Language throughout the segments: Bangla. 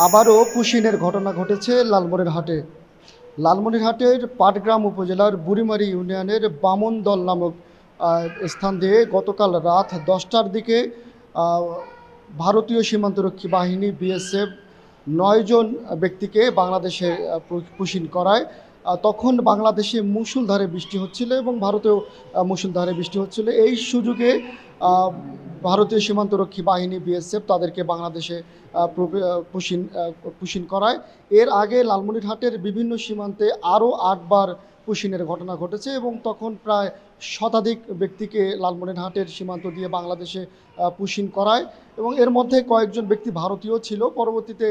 আবারও পুশিনের ঘটনা ঘটেছে লালমনিরহাটে। লালমনিরহাটের পাটগ্রাম উপজেলার বুড়িমারি ইউনিয়নের বামনদল নামক স্থান দিয়ে গতকাল রাত 10টার দিকে আহ, ভারতীয় সীমান্তরক্ষী বাহিনী বিএসএফ 9 জন ব্যক্তিকে বাংলাদেশে পুশিন করায়। তখন বাংলাদেশে মুষলধারে বৃষ্টি হচ্ছিল এবং ভারতেও মুষলধারে বৃষ্টি হচ্ছিল। এই সুযোগে আহ, ভারতীয় সীমান্তরক্ষী বাহিনী বিএসএফ তাদেরকে বাংলাদেশে পুশিন করায়। এর আগে লালমনিরহাটের বিভিন্ন সীমান্তে আরও 8বার পুশিনের ঘটনা ঘটেছে এবং তখন প্রায় শতাধিক ব্যক্তিকে লালমনিরহাটের সীমান্ত দিয়ে বাংলাদেশে পুশিন করায় এবং এর মধ্যে কয়েকজন ব্যক্তি ভারতীয় ছিল। পরবর্তীতে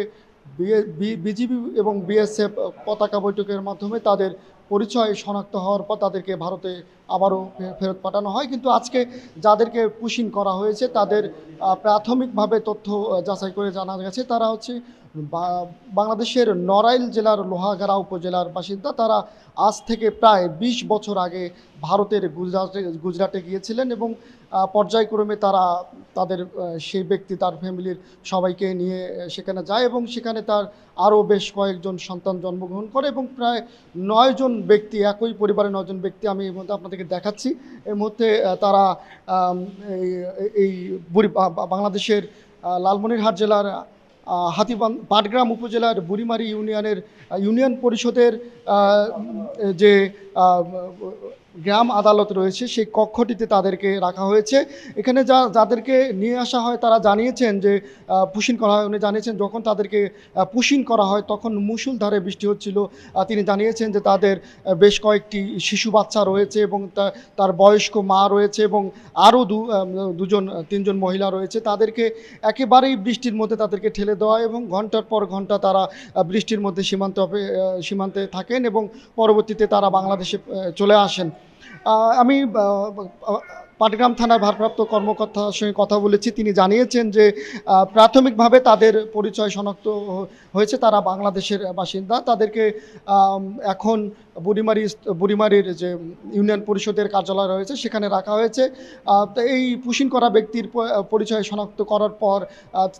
বিজিবি এবং বিএসএফ পতাকা বৈঠকের মাধ্যমে তাদের পরিচয় শনাক্ত হওয়ার পর তাদেরকে ভারতে আবারও ফেরত পাঠানো হয়। কিন্তু আজকে যাদেরকে পুশিন করা হয়েছে তাদের প্রাথমিকভাবে তথ্য যাচাই করে জানা গেছে তারা হচ্ছে বাংলাদেশের নড়াইল জেলার লোহাগাড়া উপজেলার বাসিন্দা। তারা আজ থেকে প্রায় 20 বছর আগে ভারতের গুজরাটে গিয়েছিলেন এবং পর্যায়ক্রমে তারা তাদের সেই ব্যক্তি তার ফ্যামিলির সবাইকে নিয়ে সেখানে যায় এবং সেখানে তার আরও বেশ কয়েকজন সন্তান জন্মগ্রহণ করে এবং প্রায় 9 জন ব্যক্তি, একই পরিবারের 9 জন ব্যক্তি আমি এই মধ্যে আপনাদেরকে দেখাচ্ছি। এর মধ্যে তারা এই বাংলাদেশের লালমনিরহাট জেলার পাটগ্রাম উপজেলার বুড়িমারি ইউনিয়নের ইউনিয়ন পরিষদের যে গ্রাম আদালত রয়েছে সেই কক্ষটিতে তাদেরকে রাখা হয়েছে। এখানে যাদেরকে নিয়ে আসা হয় তারা জানিয়েছেন যে পুশিন করা হয়। উনি জানিয়েছেন যখন তাদেরকে পুশিন করা হয় তখন মুষলধারে বৃষ্টি হচ্ছিল। তিনি জানিয়েছেন যে তাদের বেশ কয়েকটি শিশু বাচ্চা রয়েছে এবং তার বয়স্ক মা রয়েছে এবং আরও তিনজন মহিলা রয়েছে। তাদেরকে একেবারেই বৃষ্টির মধ্যে তাদেরকে ঠেলে দেওয়া এবং ঘন্টার পর ঘন্টা তারা বৃষ্টির মধ্যে সীমান্তে থাকেন এবং পরবর্তীতে তারা বাংলাদেশে চলে আসেন। আমি পাটগ্রাম থানার ভারপ্রাপ্ত কর্মকর্তার সঙ্গে কথা বলেছি। তিনি জানিয়েছেন যে প্রাথমিকভাবে তাদের পরিচয় শনাক্ত হয়েছে, তারা বাংলাদেশের বাসিন্দা। তাদেরকে এখন বুড়িমারির যে ইউনিয়ন পরিষদের কার্যালয় রয়েছে সেখানে রাখা হয়েছে। তো এই পুশিন করা ব্যক্তির পরিচয় শনাক্ত করার পর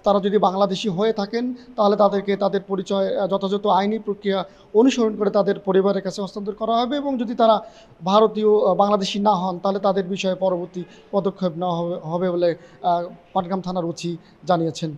তারা যদি বাংলাদেশি হয়ে থাকেন তাহলে তাদেরকে তাদের পরিচয় যথাযথ আইনি প্রক্রিয়া অনুসরণ করে তাদের পরিবারের কাছে হস্তান্তর করা হবে এবং যদি তারা ভারতীয় বাংলাদেশি না হন তাহলে তাদের বিষয়ে পরবর্তী পদক্ষেপ নেওয়া হবে বলে পাটগ্রাম থানার ওসি জানিয়েছেন।